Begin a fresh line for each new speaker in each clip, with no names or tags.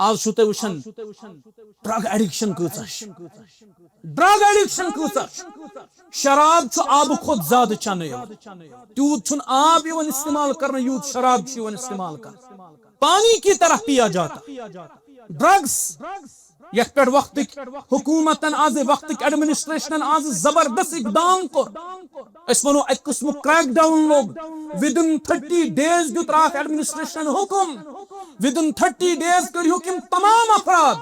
آج چھو تُہۍ وٕچھان ڈرگ ایڈکشن کۭژاہ ڈرگ ایڈکشن کۭژاہ شراب چھُ آبہٕ کھۄتہٕ زیادٕ چنہٕ یِوان تیوٗت چھُنہٕ آب یِوان استعمال کرنہٕ یوٗت شراب چھُ یِوان استعمال کرنہٕ پانی کی طرح پیا جاتا ڈرگس یتھ پٮ۪ٹھ وقتٕکۍ حکوٗمتن آز وقتٕکۍ ایڈمنسٹریشنن آز زبردست اقدام کوٚر أسۍ ونو اکہِ قٕسمُک کرٛیک ڈاوُن لوگ within 30 days دیُت راتھ ایڈمنسٹریشن حکم within 30 days کٔرۍہُکھ یِم تمام افراد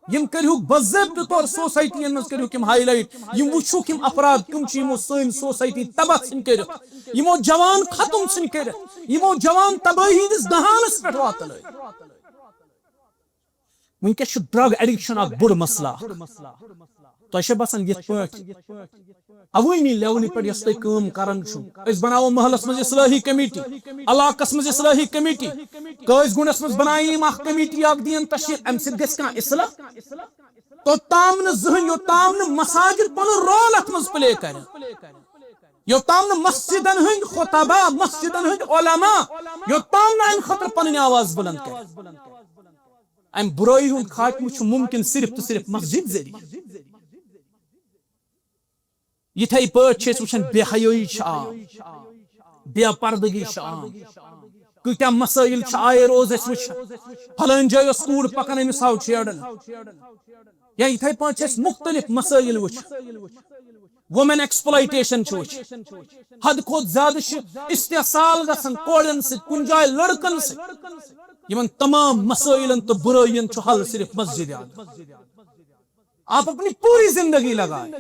یم کٔرۍہُکھ باضٲبطہٕ طور سوسایٹین منٛز کٔرۍہُکھ یِم ہائی لائٹ یم وٕچھُکھ یِم افراد کٕم چھِ یِمو سٲنۍ سوسایٹی تباہ ژھٕنۍ کٔرِتھ یِمو جوان ختم ژھٕنۍ کٔرِتھ یِمو جوان تبٲہی ہٕنٛدِس دہانس پٮ۪ٹھ واتنٲوِتھ ونکیٚس چھُ ڈرگ ایڈکشن اکھ بوٚڑ مسلہٕ تۄہہِ چھا باسان یِتھ پٲٹھۍ عوٲمی لیولہِ پٮ۪ٹھ یۄس تُہۍ کٲم کران چھِو أسۍ بناوو محلس منٛز اصلٲحی کمیٹی علاقس منٛز اصلٲحی کمیٹی قٲضۍ گُنڈس منٛز بنایہِ یِم اکھ کمیٹی اکھ دِیَن تشریح امہِ سۭتۍ گژھِ کانٛہہ اصلاح توٚتام نہٕ زٕہٕنۍ یوٚتام نہٕ مساجد پنُن رول اتھ منٛز پلے کرن یوٚتام نہٕ مسجدن ہٕنٛدۍ خطبا مسجدن ہٕنٛدۍ علما یوٚتام نہٕ امہِ خٲطرٕ پنٕنۍ آواز بلند کرن امہِ برٲیی ہُنٛد خاتمہٕ چھُ ممکن صرف تہٕ صرف مسجد ذٔریعہٕ یِتھے پٲٹھۍ چھِ أسۍ وٕچھان بے حیٲیی چھِ عام بے پردگی چھِ عام کۭتیاہ مسٲیل چھِ آیے روز أسۍ وٕچھان فلٲنۍ جایہِ اوس کوٗر پکان أمِس آو چھیڑن یا یِتھے پٲٹھۍ چھِ أسۍ مختلف مسٲیل وٕچھان وومین ایکسپلایٹیشن چھِ وٕچھان حد کھۄتہٕ زیادٕ چھِ استحصال گژھان کورٮ۪ن سۭتۍ کُنہِ جایہِ لڑکن سۭتۍ یِمن تمام مسائلن تو برائین چھُ حل صرف مسجد آپ اپنی پوری زندگی لگائیں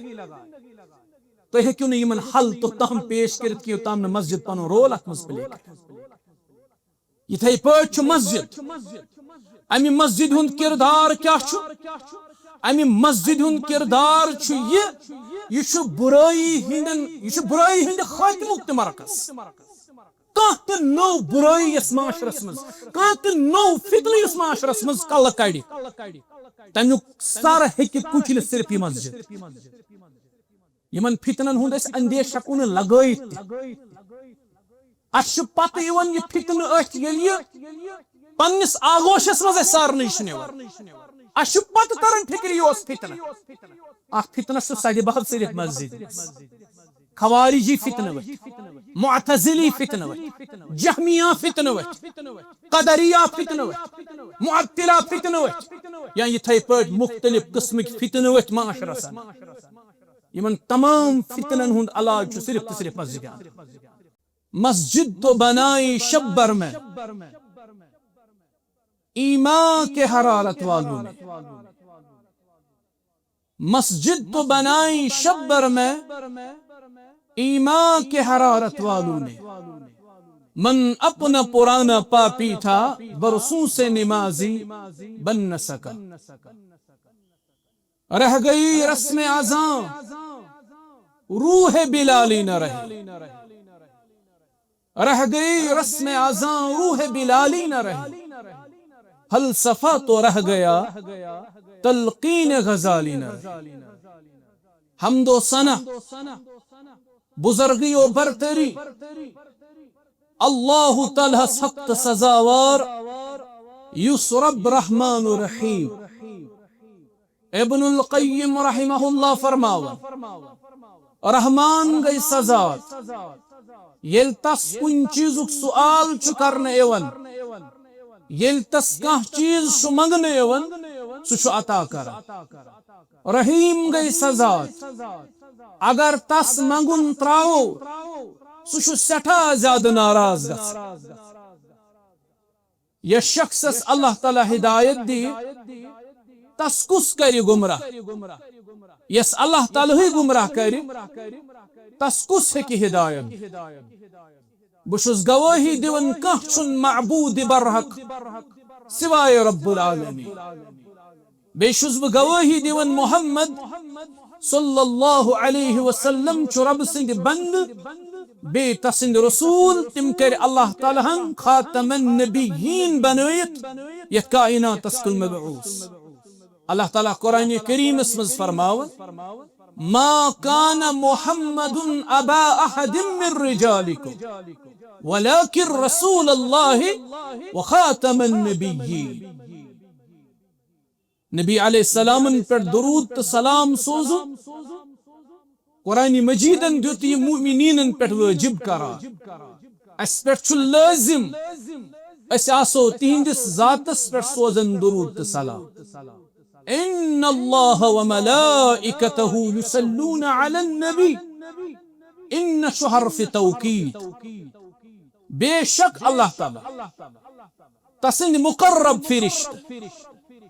تو ہیٚکِو نہٕ یِمن حل توٚتام پیش کٔرِتھ کہِ یوٚتام نہٕ مسجد پنُن رول اتھ منٛز پلے کرِ یِتھے پٲٹھۍ چھُ مسجد امہِ مسجد ہُنٛد کردار کیاہ چھُ امہِ مسجد ہُنٛد کردار چھُ یہِ چھُ برٲیی ہٕنٛدِ خاتمُک تہِ مرکز کانٛہہ تہِ نٔو برٲیی یۄس معاشرس منٛز کانٛہہ تہِ نوٚو فتنہٕ یُس معاشرس منٛز کلہٕ کڑِ تمیُک سر ہیٚکہِ کُچلِتھ صرف یہِ مسجد یِمن فتنن ہُنٛد أسۍ اندیش ہٮ۪کو نہٕ لگٲیِتھ تہِ اسہِ چھُ پتہٕ یِوان یہِ فتنہٕ أتھۍ ییٚلہِ یہِ پننِس آغوشس منٛز اسہِ سارنٕے چھُ نِوان اسہِ چھُ پتہٕ تران فِکرِ یہِ اوس فتنہٕ اتھ فتنس چھُ سدِ بہل صرف مسجد خوارجی فتنہٕ ؤتھۍ معتزلی فتنہٕ ؤتھۍ جہمیہ فتنہٕ ؤتھۍ قدریہ فتنہٕ ؤتھۍ معطلہ فتنہٕ ؤتھۍ یا یِتھے پٲٹھۍ مختلف قسمٕکۍ فتنہٕ ؤتھۍ معاشرس یِمن تمام فتنن ہُنٛد علاج چھُ صرف تہٕ صرف مسجد مسجد تو بنائی شبر میں ایمان کے حرارت والوں نے مسجد تو بنائی شبر میں ایمان کے حرارت والوں نے من اپنا پرانا پاپی تھا برسوں سے نمازی بن نہ سکا رہ گئی رسم اذاں روح بلالی نہ رہی رہ گئی رسم اذاں روح بلالی نہ رہی فلسفہ تو رہ گیا تلقین غزالی نہ رہی حمد و ثنا بزرگی و برتری اللہ تعالی سخت سزاوار یُس رب رحمان و رحیم ابن القیم رحمہ اللہ فرماون رحمان گئی سزا ییٚلہِ تس کُنہِ چیٖزُک سُؤال چھُ کرنہٕ یِوان ییٚلہِ تس کانٛہہ چیٖز چھُ منگنہٕ یِوان سُہ چھُ عطا کران رحیم گئی سزا اگر تس منگُن تراوو سُہ چھُ سٮ۪ٹھاہ زیادٕ ناراض گژھان یس شخصس اللہ تعالیٰ ہدایت دی تس کُس کرِ گمراہ یس اللہ تعالیٰ ہٕے گمراہ کرِ تس کُس ہیٚکہِ ہدایت بہٕ چھُس گوٲہی دِوان کانٛہہ چھُنہٕ معبوٗدِ برحق سوائے رب العالمین بیٚیہِ چھُس بہٕ گوٲہی دِوان محمد صلی اللہ علیہ وسلم چھُ رب سٕنٛدِ بندٕ بیٚیہِ تسٕنٛدِ رسوٗل تِم کٔرۍ اللہ تعالیٰ ہن خاتم النبیین بنٲیِتھ یتھ کائناتس کُن مبعوث اللہ تعالیٰ قرآن کریمس منٛز فرماوان ما كان محمد ابا احد من رجالكم ولكن رسول الله وخاتم النبيين نبی علیہ السلام پر درود تو سلام سوزو قرآن مجیدن دیت یہ مومنین پر واجب کرا اس پر چھ لازم اس آسو تہندس ذاتس پر سوزن درود تو سلام ان اللہ وملائکتہ یصلون علی النبی ان حرف توکید بے شک اللہ تعالی تسند مقرب فرشت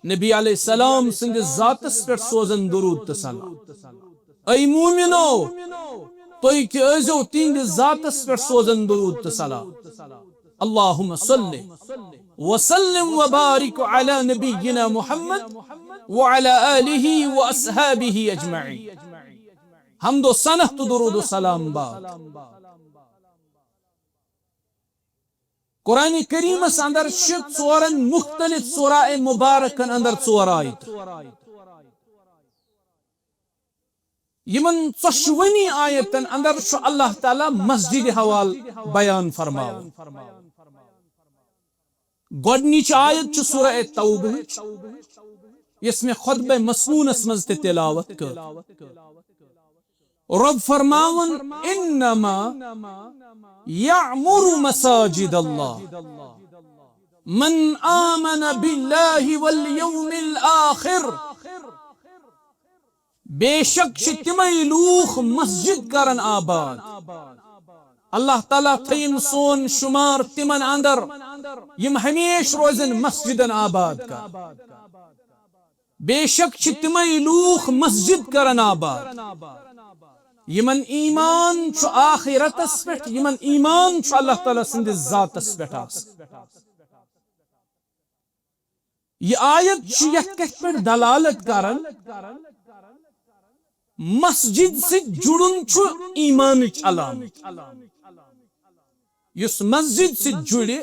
نبی علیہ السلام سند ذاتس پر سوزن درود تو سلام ای مومنو توی کہ ازو تہند ذاتس پر سوزن درود تو سلام اللہم صلی وسلم وبارک علی نبینا محمد وعلى آله وأصحابه أجمعين حمد و سنة درود و سلام باد قرآن کریم اندر شد سورن مختلف سورہ مبارکن اندر سور آیت یمن ژۄشوٕنی آیتن اندر شو اللہ تعالی مسجد حوال بیان فرماو گۄڈنِچ آیت چھ سورہ توبہ اس میں خطبہ مسنونس مز تلاوت کر رب فرماون انما یعمر مساجد اللہ من آمن باللہ والیوم الآخر بے شک تمے لوخ مسجد کرن آباد اللہ تعالیٰ تھین سون شمار تمن اندر یم ہمیش روزن مسجدن آباد کا بے شک تمے لوخ مسجد کرن آباد یمن ایمان چھ آخرتس پہ یمن ایمان چھ اللہ تعالیٰ سند ذاتس پہ یہ آیت یت کت پہ دلالت کرن مسجد سے جڑن چھ ایمان علامت یس مسجد سے جڑے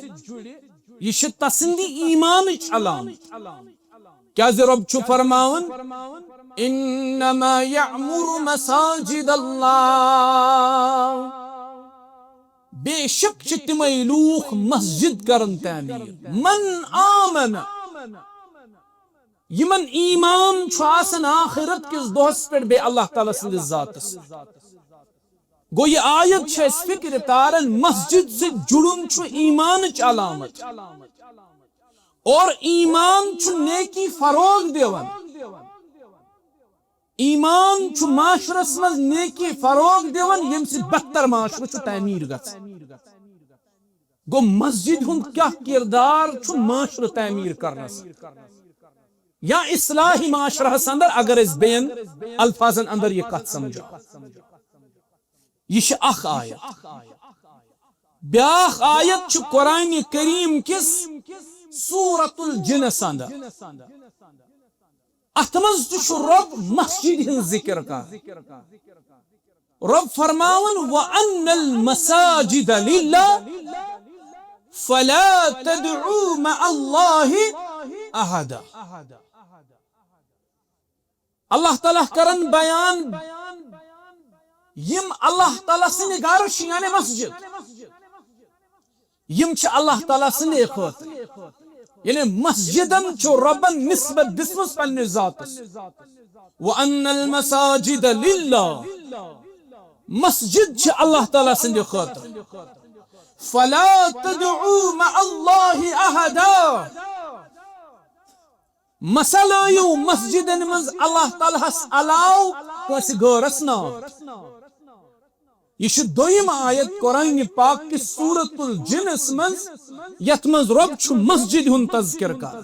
یہ تسندی ایمان علامت کیا رب چھ فرماون انما یعمر مساجد اللہ بے شک تمے لوخ مسجد کرن تعمیر من آمن یمن ایمان چھ آسن آخرت کس دہس پہ بے اللہ تعالی سند ذاتس گو یہ آیت چھ اس فکر تارن مسجد سے جڑن چھ ایمان علامت اور ایمان چھ نیکی فروغ دیون ایمان چھ معاشرس مز نیکی فروغ دیون یم سے بدتر معاشرہ چھ تعمیر گژھِ گو مسجد ہند کیا کردار چھ معاشرہ تعمیر کرنس یا اصلاحی معاشرہ اندر اگر اس بین الفاظن اندر یہ کت سمجھا یہ اخ آیت بیاخ آیت چھ قرآن کریم کس سورۃ الجنس اندر اتمز تش رب مسجد ہن ذکر کا رب فرماون وَأَنَّ الْمَسَاجِدَ لِلَّهِ فَلَا تَدْعُوا مَعَ اللَّهِ أَحَدًا اللہ تعالیٰ کرن بیان یم اللہ تعالیٰ سن گارش یعنی مسجد یم چھ اللہ تعالیٰ سن خاطر یعنی مسجدن چھ ربن نسبت دسمس پنہ ذاتس وَأَنَّ الْمَسَاجِدَ لِلَّهِ مسجد چھ اللہ تعالیٰ سن خاطر فَلَا تَدْعُوا مَعَ اللَّهِ أَحَدًا مسئلہ یو مسجدن مز اللہ تعالیٰ علاو کسی گورس نا یہ دویم آیت قرآن پاک کی سورۃ الجنس مز یت مز رب چھ مسجد ہن تذکر کا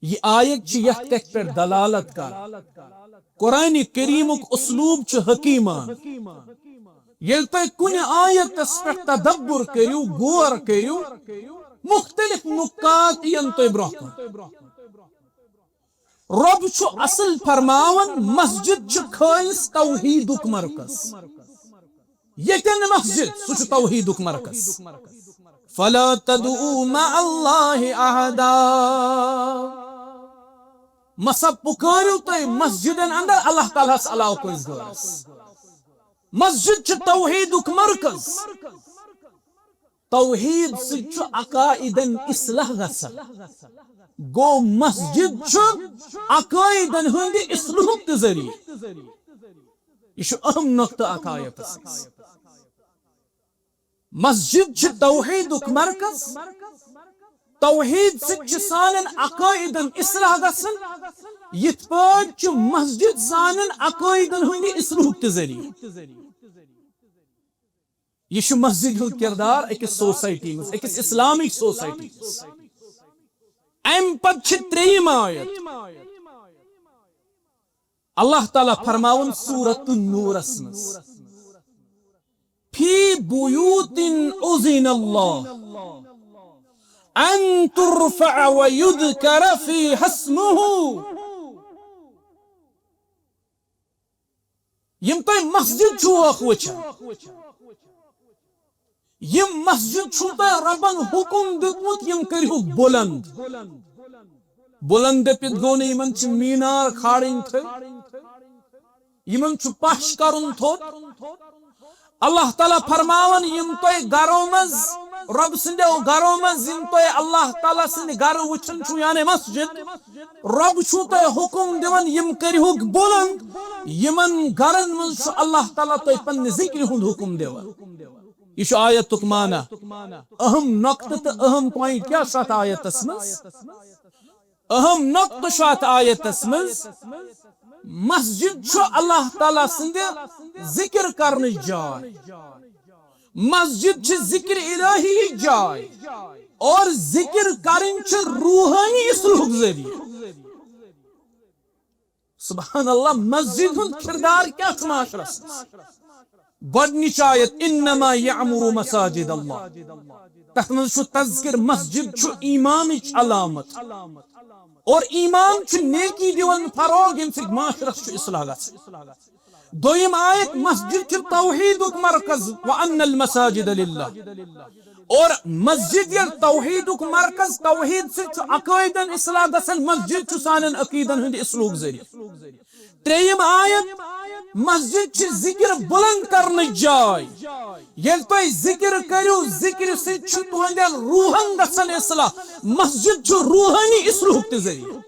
یہ آیت چھ یت تک پر دلالت کا قرآن کریمک اسلوب چھ حکیمان یل تہ کن آیت اس پر تدبر کریو غور کریو مختلف نکات ین تو برکن رب چھ اصل فرماون مسجد چھ خالص توحیدک مرکز یتن مسجد سہ چھ توحیدک مرکز فلا تدعوا مع اللہ احدا مسا پکارو تو مسجدن اندر اللہ تعالیٰ علاوہ کوئی گرس مسجد چھ توحیدک مرکز توحید سچ عقائدن اصلاح گژھان گو مسجد عقائدن ہند اصلاح تہ ذریعہ یہ اہم نقطہ عقائد مسجد توحید مرکز توحید سان عقائدن اصلاح گژھان یت پٲٹھۍ مسجد سان عقائدن ہند اصلاح تہ ذریعہ یہ مسجد ہند کردار اکس سوسائٹی مز اکس اسلامک سوسائٹی ام پتہ تریم آیت اللہ تعالیٰ فرماون سورۃ النور مز فی بیوت اذن اللہ ان ترفع ویذکر فیہا اسمہ یم تہ مسجد چھو وچھان یم مسجد چھو تہ ربن حکم دیتمت یم کریو بلند بلند دپت گو نہ یمن چھ مینار کھاڑن تھے یمن چھ پش کرن تھوت اللہ تعالیٰ فرماون یم تہ گرو مز رب سندو گرو مز یم تہ اللہ تعالیٰ سند گر وچھن چھو یعنی مسجد رب چھو تہ حکم دیون یم کریو بلند یمن گرن مز چھ اللہ تعالیٰ تہ پن ذکر ہند حکم دیون یہ آیت معنی اہم نقطہ تو اہم پوائنٹ کیا شاہ آیتس مز اہم نقطہ شاہ آیتس مز مسجد چھو اللہ تعالیٰ سند ذکر کرنے جائے مسجد چھ ذکر الہی جائے اور ذکر کرن چھ روحانی اصلاح ذریعہ سبحان اللہ مسجد ہند کردار کیا چھ معاشرس گۄڈنِچ آیت انما یعمر مساجد اللہ تتھ منٛز چھُ تذکر مسجد چھُ ایمانٕچ علامت اور ایمان چھُ نیکی دِوان فروغ ییٚمہِ سۭتۍ معاشرس چھُ اصلاح گژھان دوٚیِم آیت مسجد چھُ توحیدُک مرکز وان المساجد للہ اور مسجد ییٚلہِ توحیدُک مرکز توحید سۭتۍ چھُ عقٲیدن اصلاح گژھان مسجد چھُ سانٮ۪ن عقیٖدن ہٕنٛدِ اصلاحُک ذٔریعہٕ ترٛیٚیِم آیت مسجد چھ ذکر بلند کرنے جائے یل تھی ذکر کرو ذکر سۭتۍ چھُ تُہنٛدٮ۪ن روحن گژھان اصلاح مسجد چھُ روحانی اصلاحُک تہِ ذٔریعہٕ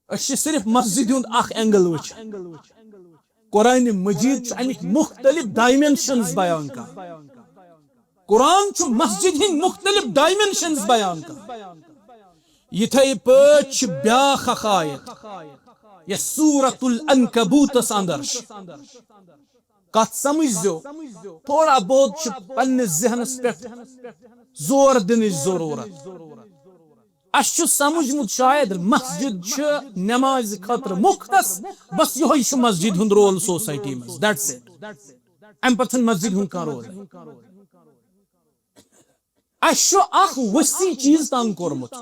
أسۍ چھِ صرف مسجد ہُنٛد اکھ اینگل وٕچھان قرآن مجید چھُ امیِکۍ مختلف ڈائمینشنز بیان کران قرآن چھُ مسجد ہٕنٛدۍ مختلف ڈائمینشنز بیان کران یِتھے پٲٹھۍ چھِ بیاکھ اکھ آیت یہ سورۃ العنکبوت اندر کت سمجھو تھوڑا بہت پنس ذہنس پہ زور دنچ ضرورت اس سمجھمت شاید مسجد نماز خاطر مختص بس یہ مسجد ہند رول سوسائٹی مز دیٹس اٹ ام پتہ مسجد ہند کا رول اس اخ وسیع چیز تنگ کورمت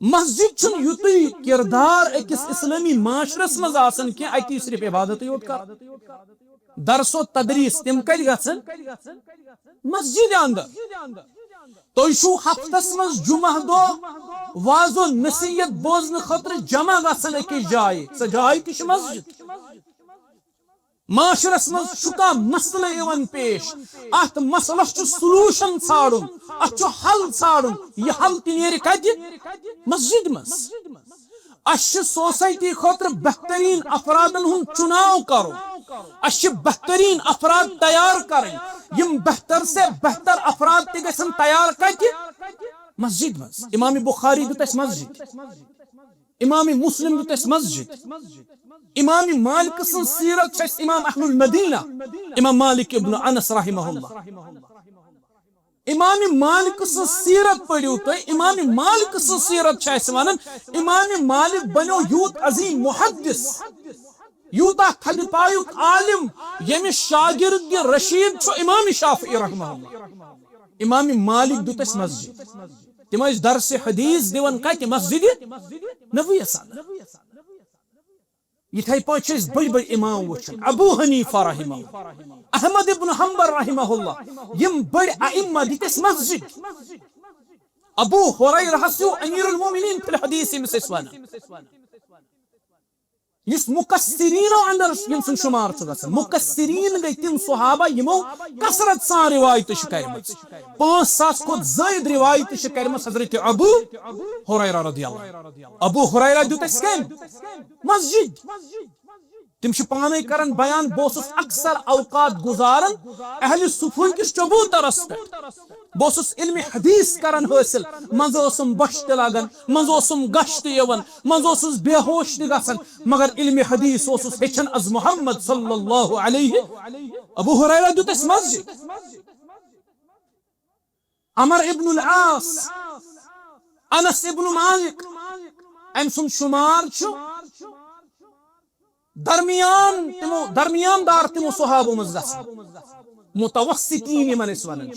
مسجد چھن یُتُے کردار أکِس اسلامی معاشرس مز آسان کی اتی صرف عبادت یوت کر درس و تدریس تم کت گژھن مسجد اندر تُہۍ چھُو ہفتس مز جمعہ دۄہ واز و نصیحت بوزنہٕ خٲطرٕ جمع گژھان أکِس جایہِ سۄ جاے تہِ چھِ مسجد معاشرس مز چھُ مسئلہ یوان پیش ات مسئلس چھُ سلوشن ژھانڈُن ات چھُ حل ژھانڈُن یہ حل تہِ نیرِ کتہِ مسجد مز اس سوسائٹی خاطر بہترین افرادن ہند چناؤ کرو اس بہترین افراد تیار کریں یم بہتر سے بہتر افراد تہ گژھن تیار کتہِ مسجد مز امام بخاری دیت اس مسجد امام مسلم دیت اس مسجد امام مالک سن سیرت امام اہل المدینہ امام مالک ابن انس رحمہ اللہ امام مالک سن سیرت پڑھو تو امام مالک سن سیرت ونان امام مالک بنو یوت عظیم محدث یوتا تھد پایک عالم یمس شاگرد رشید چھو امام شافعی رحمہ اللہ امام مالک دیت اس مسجد تم درس حدیث دیون کت مسجد نبوی یتھے پٲٹھۍ بڑی بڑی امام وچھن ابو حنیفہ رحمہ اللہ احمد ابن حنبل رحمہ اللہ یم بڑی ائمہ دِتس مسجد ابو ہریرہ امیر المومنین فی الحدیث مس ونان اس مقصرین اندر یم سن شمار گژھان مقصرین گئی تم صحابہ یمو کثرت سان روایت کرم 5000 کھت زائد روایت کرم حضرت ابو ہریرہ رضی اللہ ابو ہریرہ دیت اس کم مسجد تم پانے کرن بیان بہس اکثر اوقات گزارن اہل صفوی کس چبوترس پہ بہس علم حدیث کرن حاصل منزم بشت لگن منزم گشت یون منزس بے ہوش تہ گژھان مگر علم حدیث ہیچھن از محمد صلی اللہ علیہ ابو ہریرہ دیت اس مسجد عمر ابن العاص انس ابن مالک ام سن شمار درمیان دار تمو صحابہ مز متوسطین یمن اس ونان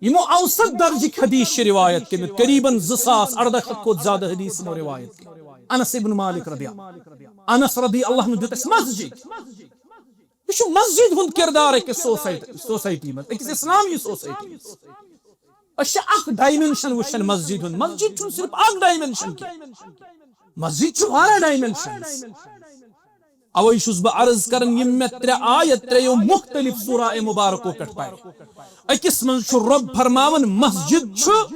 یمو اوسط درجہ حدیث روایت کے قریباً 2800 کھت زیادہ حدیث روایت انس ابن مالک رضی اللہ انس رضی اللہ عنہ دیت اس مسجد یہ مسجد ہند کردار اکس سوسائٹی مز اکس اسلامی سوسائٹی اچھا اخ ڈائمنشن وشن مسجد ہند مسجد چھن صرف اخ ڈائمنشن کی مسجد چھ واریاہ ڈائمنشنز اوے چھس بہ عرض کرن یم میں 3 آیت 3 مختلف سورہ مبارکو پہ پائے اکس من چھ رب فرماون مسجد چھ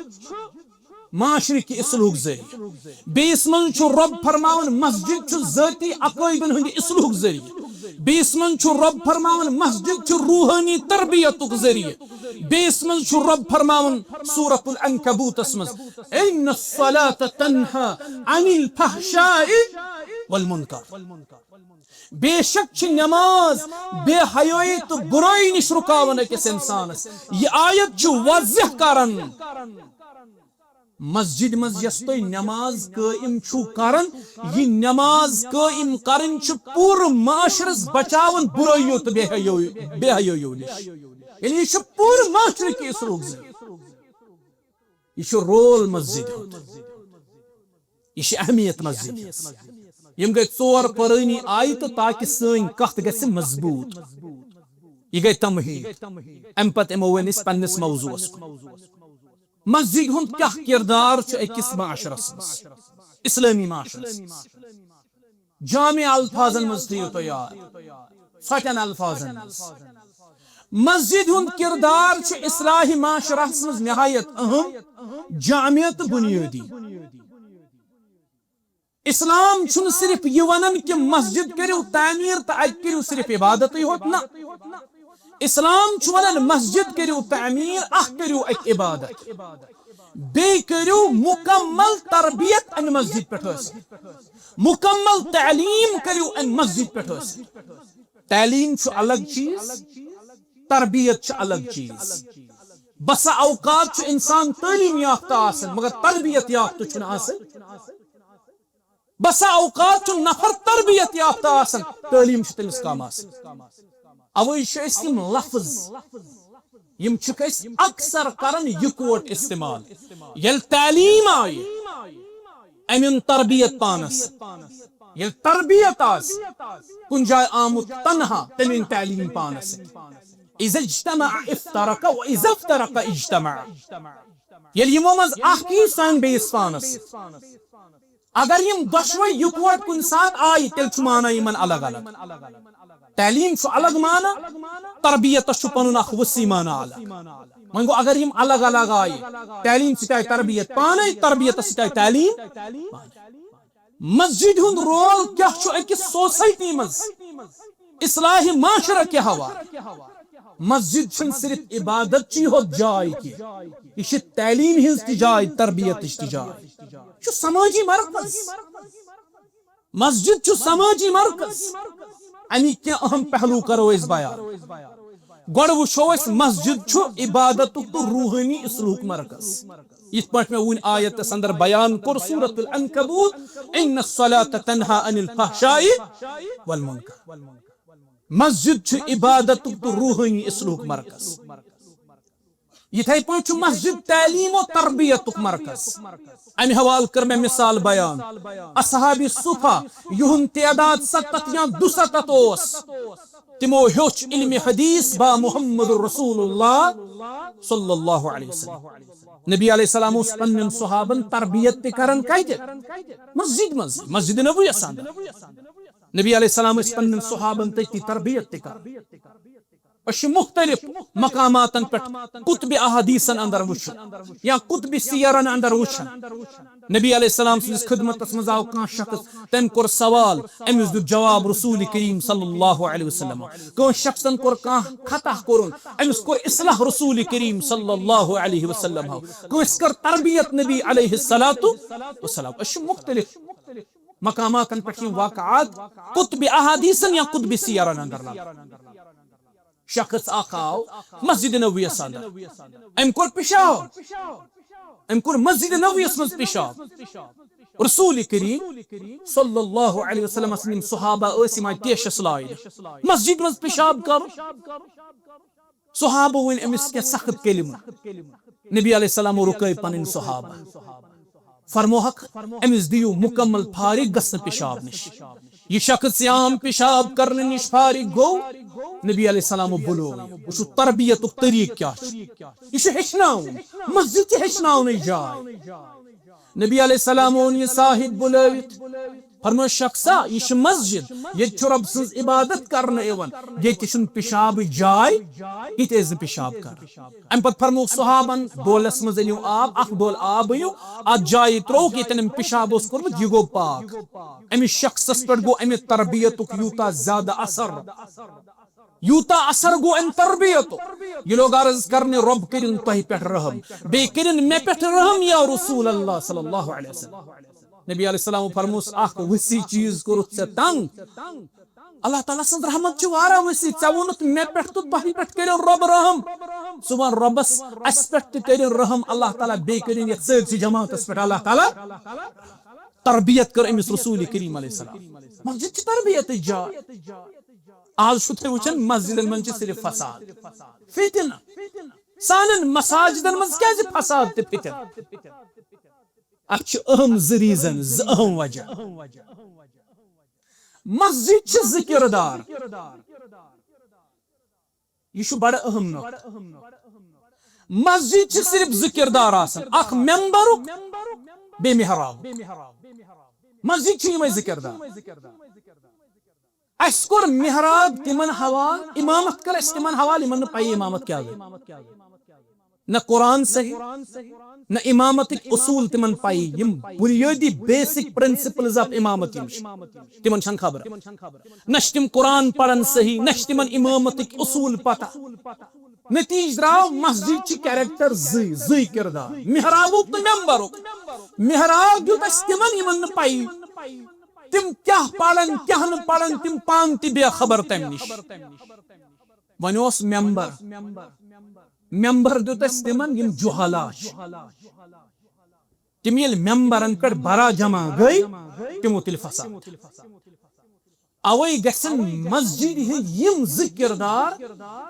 معاشرے کی اصلاح ذریعہ بیس من چھ رب فرماون مسجد چھ ذاتی عقائدن ہند اصلاح ذریعہ بیس من چھ رب فرماون مسجد چھ روحانی تربیت ذریعہ بیس من چھ رب فرماون سورۃ العنکبوت اسمز ان الصلاۃ تنہا عن الفحشاء والمنکر بے شک چھ نماز بے حیائی تو برائی نش رکاون اکس انسانس یہ آیت چھ واضح کرن مسجد مز یس تھی نماز قائم چھو کرن یہ نماز قائم کرن چھ پور معاشرس بچاون برائیو تو بے حیائی نش یعنی یہ پور معاشرے کی اصلاح یہ رول مسجد یہ اہمیت مسجد یم گئی 4 پرانی آیت تاکہ سن کت گژھِ مضبوط یہ گئی تمہید ام پتہ امو ون اس پنس موضوعس مسجد ہند کیا کردار اکس معاشرس اسلامی معاشرس جامع الفاظن مز تھیو تو یاد فتن الفاظن مسجد ہند کردار اصلاح معاشرس مز نہایت اہم جامع تو بنیادی اسلام چھن صرف یہ ونن کہ مسجد کرو تعمیر تو ات کرو صرف عبادت ہوت نا اسلام چھ ونن مسجد کرو تعمیر کرو ات عبادت بے کرو مکمل تربیت ان مسجد پہ مکمل تعلیم کرو ان مسجد پہ تعلیم چھ الگ چیز تربیت چھ الگ چیز بسا اوقات چھ انسان تعلیم یافتہ آسن مگر تربیت یافتہ چھن آسن بسا اوقات چھ نفر تربیت یافتہ آسن تعلیم چھ تمس کم آسن اوے چھ یم لفظ یم چھ اکثر کرن یکوٹ استعمال یل تعلیم آئی امن تربیت پانس یل تربیت آس کن جائے آمد تنہا تمن تعلیم پانس اذا اجتمع افترق و اذا افترق اجتمع یل یمو مز اخی سان بیس پانس اگر یم دشوئی یکوٹ کن سات آئی تیل چھ مانا یمن الگ الگ تعلیم چھ الگ مانا تربیت چھ پنن اخ وسیع مانا الگ من گو اگر یم الگ الگ آئی تعلیم سٹائی تربیت پانے تربیت سٹائی تعلیم مسجد ہند رول کیا چھ اکس سوسائٹی مز اصلاح معاشرہ کے حوالہ مسجد چھن صرف عبادت چی ہو جائے کی یہ تعلیم ہز جائے تربیت جائے چھ سماجی مرکز مسجد چھ سماجی مرکز امی کیا اہم پہلو کرو اس بیان گوڑ وچھو اس مسجد چھ عبادت تو روحانی اصلاح مرکز اس پاٹ میں ون آیت اندر بیان کر سورۃ العنکبوت ان الصلاۃ تنہا عن الفحشاء والمنکر مسجد چھ عبادت تو روحانی اصلاح مرکز یہ پہ مسجد تعلیم و تربیت مرکز امہ حوالہ کر میں مثال بیان اصحاب صفا یہن تعداد 70 یا 72 تمو ہیوچ علم حدیث با محمد رسول اللہ صلی اللہ علیہ وسلم نبی علیہ السلام اس پنن صحابن تربیت کرن کائت مسجد نبوی سان نبی علیہ السلام اس پنن صحابن تتی تربیت تکار اش مختلف مقاماتن پہ قطب احادیثن اندر وچھن یا قطب سیرن اندر وچھن نبی علیہ السلام سندس خدمت مز آو کان شخص تم کور سوال امس دیت جواب رسول کریم صلی اللہ علیہ وسلم کان شخصن کور کان خطا کورن امس کور اصلاح رسول کریم صلی اللہ علیہ وسلم کس کر تربیت نبی علیہ السلام اش مختلف مقاماتن پہ واقعات قطب احادیثن یا قطب سیرن اندر شخص آقاو مسجد نبویس اندر ام کور پیشاب ام کور مسجد نبویس مز پیشاب رسول کریم صلی اللہ علیہ وسلم اسلم صحابہ اسما تیشس لائن مسجد مز پیشاب کر صحابہ ون امس کے سخت کلمہ نبی علیہ السلام رکے پنن صحابہ فرموحق امس دیو مکمل فارغ گسن پیشاب نش یہ شخص عام پیشاب کرنے نش فارغ گو نبی علیہ السلام بلو وچ تربیت طریق کیا یہ ہچناؤ مسجد کی ہچناؤ نہیں جائے نبی علیہ السلام یہ صاحب بلوت فرمو شخصا یہ مسجد یہ رب سن عبادت کرنے ایون یہ پیشاب جائے یہ پیشاب کر ام پت فرمو صحابن بولس مز انیو آب اخ بول آب انیو ات جائے تروک یہ پیشاب اس کورمت یہ گو پاک امی شخص پر گو امی تربیت یوتا زیادہ یوتا اثر گو ان تربیت یہ لوگ عرض کرنے رب کرن تہ پہ رحم بے کرن میں پہ رحم یا رسول اللہ صلی اللہ علیہ وسلم نبی علیہ السلام فرموس اخ وسی چیز کرت سے تنگ اللہ تعالیٰ سند رحمت چھ وارا وسی ژونت مے پٹھ تو بہی پٹھ کرن رب رحم سبحان ربس اس پٹھ کرن رحم اللہ تعالیٰ بے کرن یہ سرسی جماعت اس پٹھ اللہ تعالیٰ تربیت کر امس رسول کریم علیہ السلام مسجد کی تربیت جا آج شتر وچن مسجد من صرف فساد فتن سانن مساجدن من کیا فساد تے فتن اچھ اہم ریزن اہم وجہ مسجد چھ ذکر دار یہ بڑا اہم نقطہ مسجد چھ صرف ذکر دار آسن اخ ممبر بے محراب مسجد چھ یہ ذکر دار اس کور محراب تمن حوال امامت کر اس تمن حوال امن پائی امامت کیا گئی نہ قرآن صحیح نہ امامت اصول تمن پائی یم بنیادی بیسک پرنسپلز آف امامت تمن چھن خبر نش تم قرآن پڑھن صحیح نش تمن امامت اصول پتہ نتیج راو مسجد چھ کیریکٹر زی کردار محراب تو ممبر محراب جو تس تمن یمن پائی تم کیا پڑھن کیا نہ پڑھن تم پان تی بے خبر تم نش ونوس ممبر دیت اس تمن یم جہلا تم یل ممبرن پہ برا جمع گئی تمو تیل فساد اوئی گسن مسجد یم ذکر دار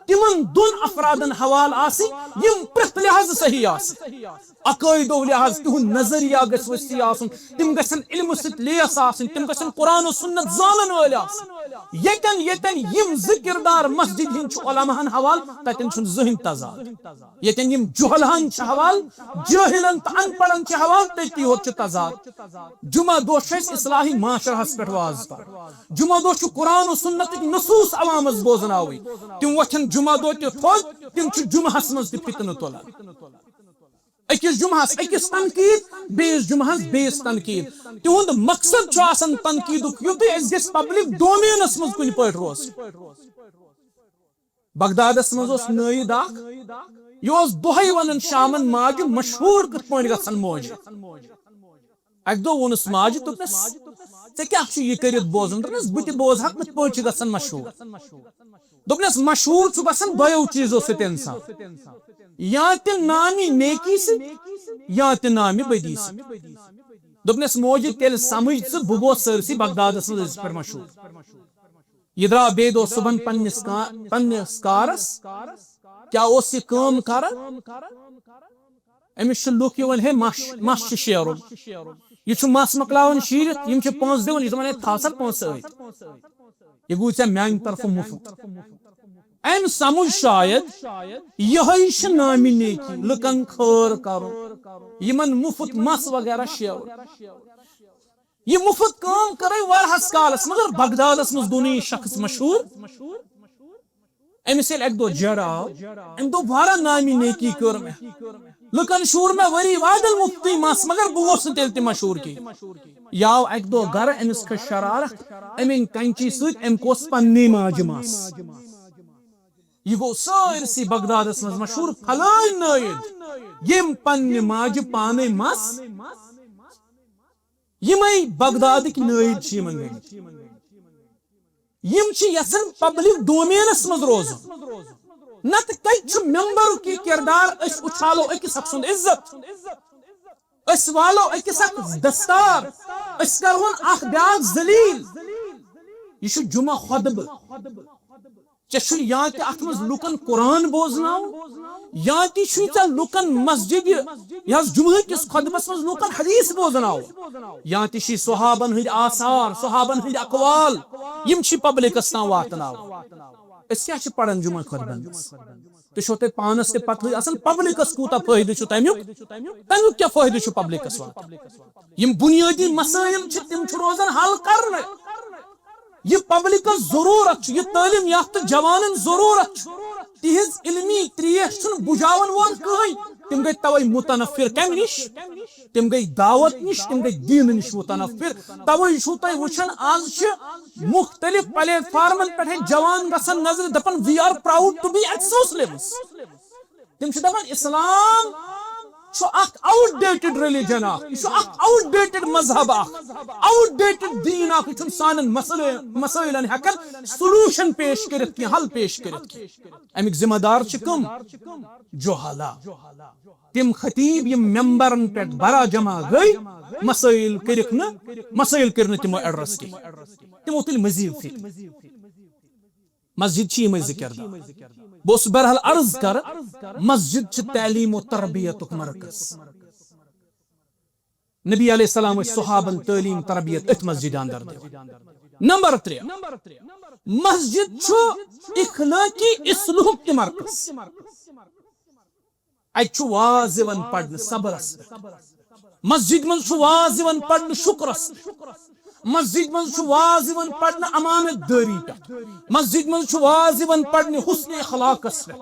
تمن دون افرادن حوال آسی یم پرت لحاظ صحیح آسی عقائدو لحاظ تہن نظریہ گس وسیع آسن تم گسن علم ست لیس آسن تم گسن قرآن و سنت زانن وول آسن یتن یم ذکر دار مسجد ہن چھ علماءن حوال تتن چھ زہن تضاد یتن یم جہلہن چھ حوال جاہلن تہ ان پڑھن چھ حوال تتی ہوت چھ تضاد جمعہ دو چھ اصلاحی معاشرہس پہ واز پر جمعہ دو چھ قرآن و سنت نصوص عوامس بوزناوی تم وچھن جمعہ دو تہ تھوز تم چھ جمعہس مز تہ فتنہ تلان اکس جمعہس اکس تنقید بیس جمعہس بیس تنقید تہند مقصد چھ آسان تنقیدک یوتھ اس گس پبلک ڈومینس مز کن پہ روز بغدادس مز اس نائد اخ یہ دہے ونان شامن ماجہ مشہور کت پہ گھن موج اک دہ وونس ماجہ دپنس ژے کیا یہ کرت بوزن دپنس بہ تہ بوزہا کت پہ گھن مشہور دپنس مشہور چھ گژھان دۄیو چیزو سۭتۍ انسان یا تہ نامی نیکی سے یا تہ نامی بدی سے دپنس موجی تیل سمجھ ژٕ بہ گوس سرسی بغدادس مز پہ مشہور یہ درا بے دو صبح پنس کارس کیا اس یہ کام کران امس لوک ہے مس شیرن یہ مس مکلاون شیرت یم پونس دون یہ ون تھا سا پونس یہ گو ژے میانہ طرف مفت ام سمجھ شاید یہ نامی نیکی لکن خیر کرو یمن مفت مس وغیرہ شیرن یہ مفت کام کرے وارہس کالس مگر بغدادس مز گو یہ شخص مشہور امس ایک دو جڑ آو ام دو وارہ نامی نیکی کر میں لکن شور میں وری وادل مفتی مس مگر بوس تیل تہ مشہور کی یاو ایک دو گھر امس کھ شرارت امن کنچی سۭتۍ ام کوس پننی ماجہ مس یہ گو سٲرسٕے بغدادس مز مشہور پھلٲنۍ نٲیِد یم پننہ ماجہ پانے مس یمے بغدادک نٲیِد چھ یمن گٔمٕتۍ یم چھ یژھان پبلک ڈومینس مز روزن نت کتھ ممبر کی کردار اس اچھالو اکس اکھ سند عزت اس والو اکس اکھ دستار اس کرون اخ بیاکھ ذلیل یہ جمعہ خطبہ چھ یا کہ ات مز لکن قرآن بوزناو یا تہ چھ لکن مسجد یا جمعہ کس خطبس مز لکن حدیث بوزناو یا تہ چھ صحابن ہند آثار صحابن ہند اقوال یم چھ پبلکس تام واتناو اس کیا چھ پڑھن جمعہ خطبن تو چھو تے پانس تے پتہ اصل پبلکس کوتا فائدہ چھ تمیک کیا فائدہ چھ پبلکس وات یم بنیادی مسائل چھ تم چھ روزن حل کرنے یہ پبلکس ضرورت یہ تعلیم یافتہ جوانن ضرورت تہذ علمی تریش چھ بجاون وول کہیں تم گئی توے متنفر کم نش تم گئی دعوت نش تم گئی دین نش متنفر توے چھو تہ وچھن آز چھ مختلف پلیٹ فارمن پہ جوان گسن نظر دپن we are proud to be ex Muslims تم چھ دپن اسلام چھ اخ آؤٹ ڈیٹڈ ریلیجن اخ یہ اخ آؤٹ ڈیٹڈ مذہب اخ آؤٹ ڈیٹڈ دین اخ یہ سان مسائلن ہکن سولوشن پیش کرت کی حل پیش کرت امیک ذمہ دار چھ کم جوہلا تم خطیب یم ممبرن پہ برا جمع گئی مسائل کرک نا مسائل کرن تمو ایڈرس کی تمو تل مزید فکر مسجد چھ یہ ذکر دا بوس برحال عرض کر مسجد چھ تعلیم و تربیت مرکز نبی علیہ السلام صحابن تعلیم تربیت ات مسجد اندر دے نمبر 3 مسجد چھ اخلاقی اصلاح کے مرکز ات واز یوان پڑھن صبرس مسجد من واز یوان پڑھن شکرس مسجد من واز یوان پڑھن امانت داری پہ مسجد من واز یوان پڑھن حسن اخلاقس پہ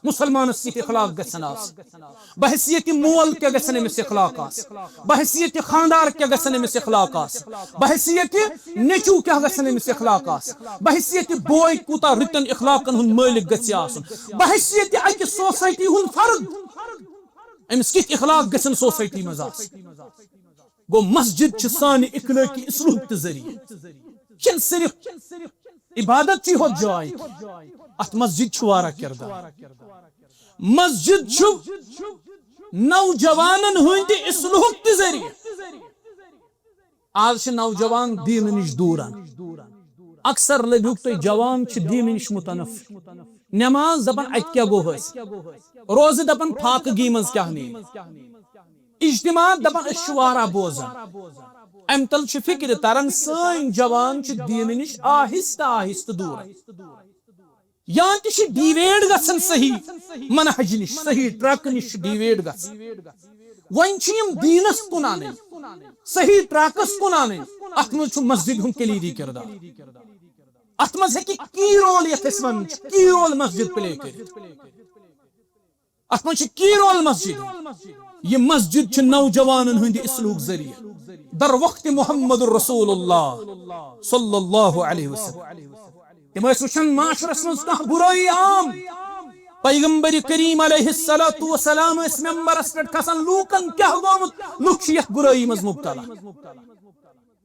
مسلمان سی اخلاق گژھن آس بحیثیت مول کیا گژھن امس اخلاق آس بحیثیت خاندار کیا گژھن امس اخلاق آس بحیثیت نیچو کیا گژھن امس اخلاق آس بحیثیت بوئے کوتا رتن اخلاقن ہن مالک گژھِ آسن بحیثیت اکہ سوسائٹی ہن فرد امس کت اخلاق گژھن سوسائٹی مز آس گو مسجد چھ سان اخلاقی اصلاح تہ ذریعہ چھ صرف عبادت چھ ہوت جائے ات مسجد چھ وارہ کردار مسجد چھ نوجوانن ہند اصلاح تہ ذریعہ آج چھ نوجوان دین نش دوران اکثر لبیک تو جوان چھ دین نش متنفر نماز دپن ات کیا گو حس روز دپن فاقگی مز کیا نہیں اجتماع دپن اشوارا بوزن ام تل چھ فکر ترن سن جوان چھ دین نش آہستہ آہستہ دور یا تہ ڈیویڈ گژھن صحیح منہج نش صحیح ٹرک نش ڈیویڈ گژھن وۄنۍ چھ یم دینس کُن انٕنۍ صحیح ٹرکس کُن انٕنۍ اتھ منٛز چھُ مسجد ہُنٛد کلیدی کردار اتھ منٛز ہیٚکہِ کی رول یتھ أسۍ ونان چھِ کی رول مسجد پلے کٔرِتھ اتھ منٛز چھُ کی رول مسجد یہ مسجد چھ نوجوانن ہند اصلاح ذریعہ در وقت محمد رسول اللہ صلی اللہ علیہ وسلم تم وچھان معاشرس مز کانٛہہ برائی عام پیغمبر کریم علیہ الصلوۃ والسلام اس ممبرس پہ کھسان لوکن کیا گومت لوک چھ یتھ برائی مز مبتلا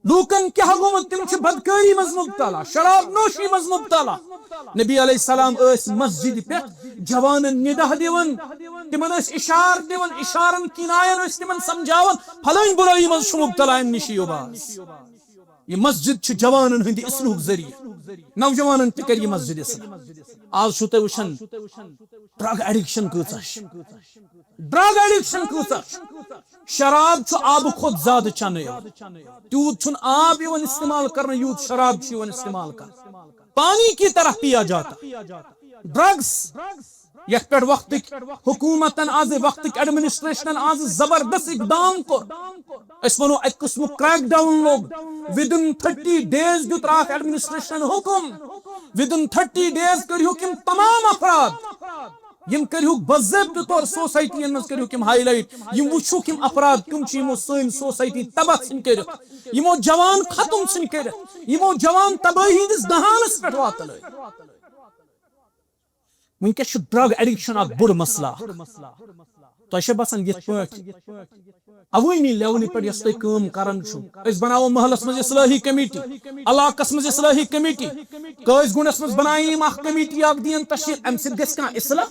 لوکن کیا گومت تم چھ بدکاری مز مبتلا شراب نوشی مز مبتلا نبی علیہ السلام اس مسجد پہ جوانن ندہ دیون تمن اس اشار دیون اشارن کنائن اس تمن سمجھاون پھلن برائی مز چھ مبتلا ان نشی باس یہ مسجد چھ جوانن ہند اصلاح ذریعہ نوجوانن تہ کر یہ مسجد اصلاح آج چھو تہ وچھان ڈرگ ایڈکشن کۭژاہ ڈرگ ایڈکشن کۭژاہ شراب چھ آب کھوت زیادہ چنہ تیوت چھن آب یوان استعمال کرنا یوت شراب چھ یوان استعمال کر پانی کی طرح پیا جاتا ڈرگس یتھ پہ وقت حکومتن آز وقت ایڈمنسٹریشن آز زبردست اقدام کور اس ونو ایک قسم کریک ڈاؤن لوگ ودن 30 days دیت راک ایڈمنسٹریشن حکم ودن 30 days کریو کم تمام افراد یم کریو بضبط طور سوسائٹی من کریو کم ہائی لائٹ یم وچھو کم افراد کم چیمو سن سوسائٹی تباہ سن کرت یمو جوان ختم سن کرت یمو جوان تباہی ہندس دہانس پہ واتن ونکس ڈرگ ایڈکشن اخ بڑ مسئلہ تہ باسان یت پہ عوامی لیولہ پہ اس تم کران اس بناو محلس مز اصلاحی کمیٹی علاقس مز اصلاحی کمیٹی قیس گنڈس مز بنائیم اخ کمیٹی اخ دین تشکیل ام سۭتۍ گژھِ کانٛہہ اصلاح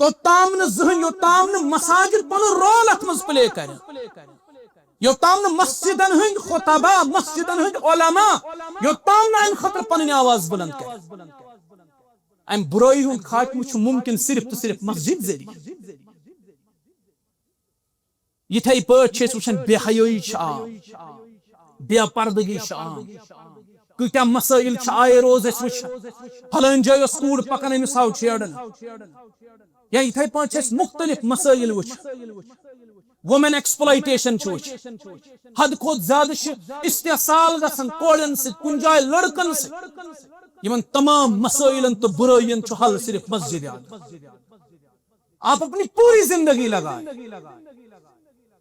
توتام نہٕ زٕہٕنۍ یوتام نہٕ مساجد پنُن رول اتھ منٛز پلے کرن یوتام نہٕ مسجدن ہٕنٛدۍ خطبا مسجدن ہٕنٛدۍ علما یوتام نہٕ امہِ خٲطرٕ پنٕنۍ آواز بلند کرن ام برائی ہند خاتمہ چھ ممکن صرف تو صرف مسجد ذریعہ یتھے پٲٹھۍ چھِ وچھان بے حیٲیی عام بے پردگی عام کۭتیاہ مسائل آئے روز اس وچھان پھلٲنۍ جایہِ اوس کوٗر پکان أمِس آو چھیڑن یا یتھے پٲٹھۍ چھِ أسۍ مختلف مسائل وچھان وومین ایکسپلائٹیشن چھ وچھان حد کھۄتہٕ زیادٕ چھِ استحصال گژھان کورٮ۪ن سۭتۍ کُنہِ جایہِ لڑکن سۭتۍ یمن تمام مسائلن تو برائین چھ حل صرف مسجد آپ اپنی پوری زندگی لگائیں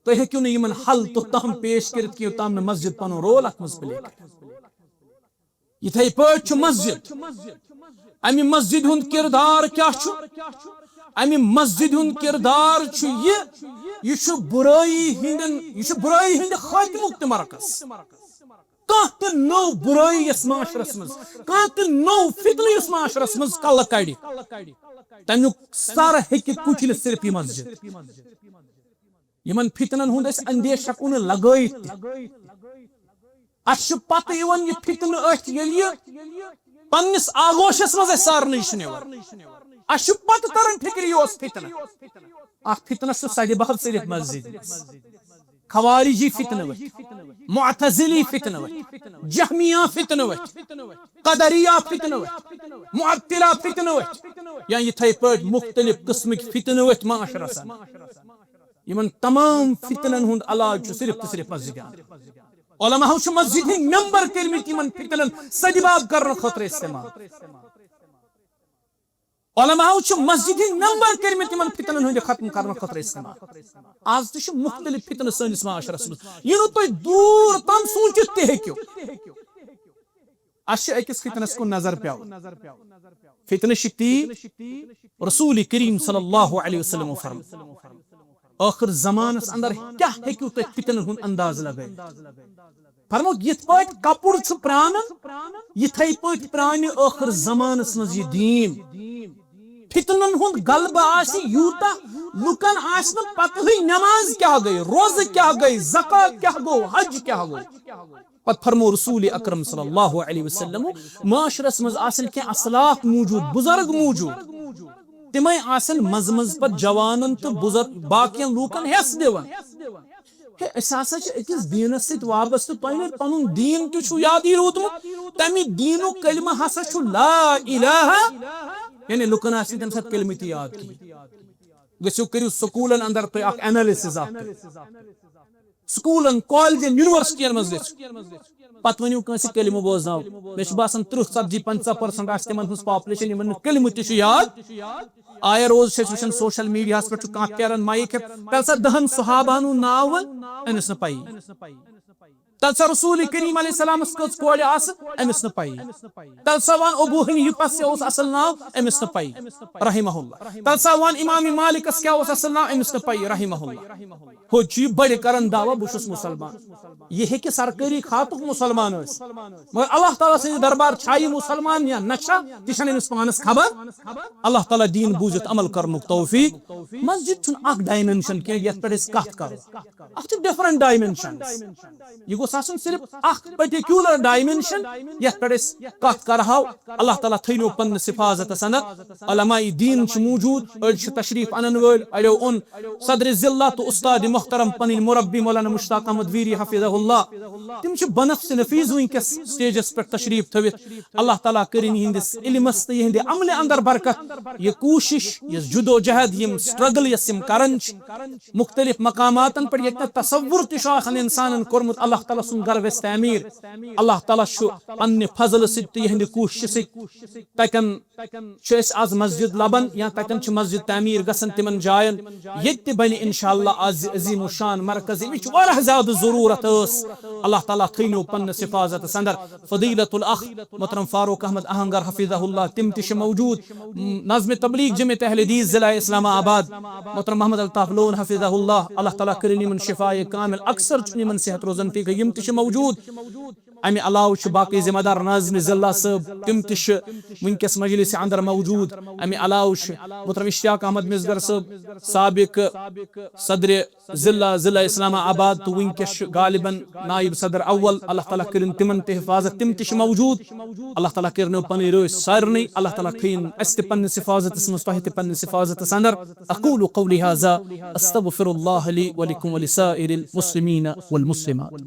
تو ہیکو نہ یمن حل تو تہم پیش کرت کہ یوتام نہ مسجد پنن رول اتھ مز پلے یتھے پٲٹھۍ چھ مسجد امی مسجد ہند کردار کیا چھ امی مسجد ہند کردار چھ یہ چھ برائی ہند خاتمک تہ مرکز کانٛہہ تہ نو برائی یس معاشرس مز کانٛہہ تہ نو فتنہ یس معاشرس مز کلہ کڑِ تمیک سر ہیکہ کچلِتھ صرف یہ مسجد یمن فتنن ہند اس اندیش ہیکو نہ لگٲیِتھ تہِ اَسہِ چھُ پتہ یِوان یہ فتنہ أتھۍ ییٚلہِ یہِ پننس آغوشس مز اسہِ سارنٕے چھُ نِوان اَسہِ چھُ پتہ تران فکر یہ اوس فتنہ اکھ فتنہ چھُ سجہِ بحر صرف مسجد خوارجی فتنہ ؤتھۍ معتزلی فتنہ ؤتھۍ جہمیہ فتنہ ؤتھۍ قدریہ فتنہ ؤتھۍ معطلہ فتنہ ؤتھۍ یا یتھے پٲٹھۍ مختلف قسمک فتنہ ؤتھۍ معاشرس یمن تمام فتنن ہند علاج چھُ صرف تو صرف مسجد علماء چھ مسجد ہند ممبر کرمت یمن فتنن سدباب کرن خاطر استعمال علماء چھ مسجد ہند ممبر کرمت یمن فتنن ہند ختم کرن خاطر استعمال آز تہ مختلف فتنہ سٲنِس معاشرس مز یہ تُہۍ دوٗر تام سوٗنچِتھ تہِ ہیٚکِو اس أکِس فتنس کُن نظر پیاو فتنہ چھ تی رسول کریم صلی اللہ علیہ وسلم فرموو آخر زمانس اندر کیا ہیکو تُہۍ فتنن ہند انداز لگٲیِتھ فرموو یتھ پٲٹھۍ کپُر چھُ پرانن یتھے پٲٹھۍ پرانہِ ٲخر زمانس منٛز یہِ دیٖن فتنن ہند غلبہ آسہِ یوٗتاہ لُکن آسہِ نہٕ پتہٕے نماز کیاہ گٔے روزٕ کیاہ گٔے زکات کیاہ گوٚو حج کیاہ گوٚو پتہ فرموو رسول اکرم صلی اللہ علیہ وسلم معاشرس منٛز آسن کینٛہہ اصلاف موجود بزرگ موجود تمے آسن مز مز پت جوانن تو بزرگ باقین لوکن حص دِوان اس ہسا أکِس دیٖنس سۭتۍ وابستہٕ تۄہہِ پنُن دیٖن تہِ چھُ یادٕے روٗدمُت تمہِ دیٖنُک کلمہ ہسا چھُ لا الہ یعنی لُکن آسہِ تمہِ ساتہٕ کلمہ تہِ یاد کینٛہہ گٔژھِو کٔرِو سکوٗلن اندر تُہۍ اکھ اینالسِز اکھ سکوٗلن کالجن یونیورسٹین منٛز گٔژھِو پتہ ؤنِو کٲنٛسہِ کلمہ بوزناو مےٚ چھُ باسان 30-40-50% آسہِ تِمن ہٕنٛز پاپولیشن یِمن نہٕ کلمہ تہِ چھُ یاد آیا روز چھِ أسۍ وٕچھان سوشل میڈیاہس پٮ۪ٹھ چھُ کانٛہہ پھیران مایِک ہٮ۪تھ تیٚلہِ سا 10 صحابہن ہُنٛد ناو ون أمِس نہٕ پیی تیٚلہِ سا رسول کریم علیہ السلامس کٔژ کورِ آسہٕ أمِس نہٕ پیی تیٚلہِ سا ون ابو حنیفس کیٛاہ اوس اصل ناو أمِس نہٕ پیی رحمہ اللہ تیٚلہِ سا ون امام مالکس کیٛاہ اوس اصل ناو أمِس نہٕ پیی رحمہ اللہ ہُہ چھُ یہِ بڑِ کران دعوا بہٕ چھُس مُسلمان یہ ہیٚکہِ سرکٲری خاتُک مُسلمان ٲسِتھ مگر اللہ تعالیٰ سٕنٛدِ دربار چھا یہِ مُسلمان یا نہ چھا تہِ چھنہٕ أمِس پانس خبر اللہ تعالیٰ دیٖن بوٗزِتھ عمل کرنُک توفیق مسجد چھُنہٕ اکھ ڈایمینشن کینٛہہ یتھ پٮ۪ٹھ أسۍ کتھ کرو اتھ چھِ ڈفرنٹ ڈایمینشنز یہ گوٚژھ آسن صرف اخ پرٹیکولر ڈائمینشن یتھ پہ کت کرہو اللہ تعالیٰ تھینو پنس حفاظت اندر علماء دین موجود اڑ تشریف انن ول اڑو ان صدر ضلع تو استاد محترم پن مربی مولانا مشتاق احمد ویری حفظہ اللہ تم بنفس نفیز ونکس سٹیجس پہ تشریف تھوت اللہ تعالیٰ کرن ہندس علمس تو یہ عمل اندر برکت یہ کوشش یہ جدو جہد یم سٹرگل یس یم کرن مختلف مقامات پر یہ تصور تشاخن انسان کورمت اللہ تعالیٰ سن گھر ویس تعمیر اللہ تعالیٰ پنہ فضل ست یہ کوشش تتن آز مسجد لبن یا تتن مسجد تعمیر گھن تمن جائن یہ بن انشاءاللہ آز عظیم الشان مرکز یہ زیادہ ضرورت اللہ تعالیٰ تھینو پنس حفاظت اندر فضیلت الاخ محترم فاروق احمد اہنگر حفظہ اللہ تم تش موجود نظم تبلیغ جمعیت اہل حدیث ضلع اسلام آباد محترم محمد الطاف لون حفظہ اللہ اللہ تعالیٰ کرن من شفاء کامل اکثر من صحت روزن ٹھیک یم تش موجود امہ علاوہ باقی ذمہ دار ناظم ضلع صاحب تم تش ونکس مجلس اندر موجود امہ علاوہ محترم اشتیاق احمد مصغر صاحب سابق صدر ضلع اسلام آباد تو ونکس غالباً نائب صدر اول اللہ تعالیٰ کرن تمن تہ حفاظت تم تش موجود اللہ تعالیٰ کرن پن روز سارنی اللہ تعالیٰ تھین اس تہ پنس حفاظت مز تہ تہ پنس حفاظت اندر اقول قولی هذا استغفر الله لي ولكم ولسائر المسلمين والمسلمات.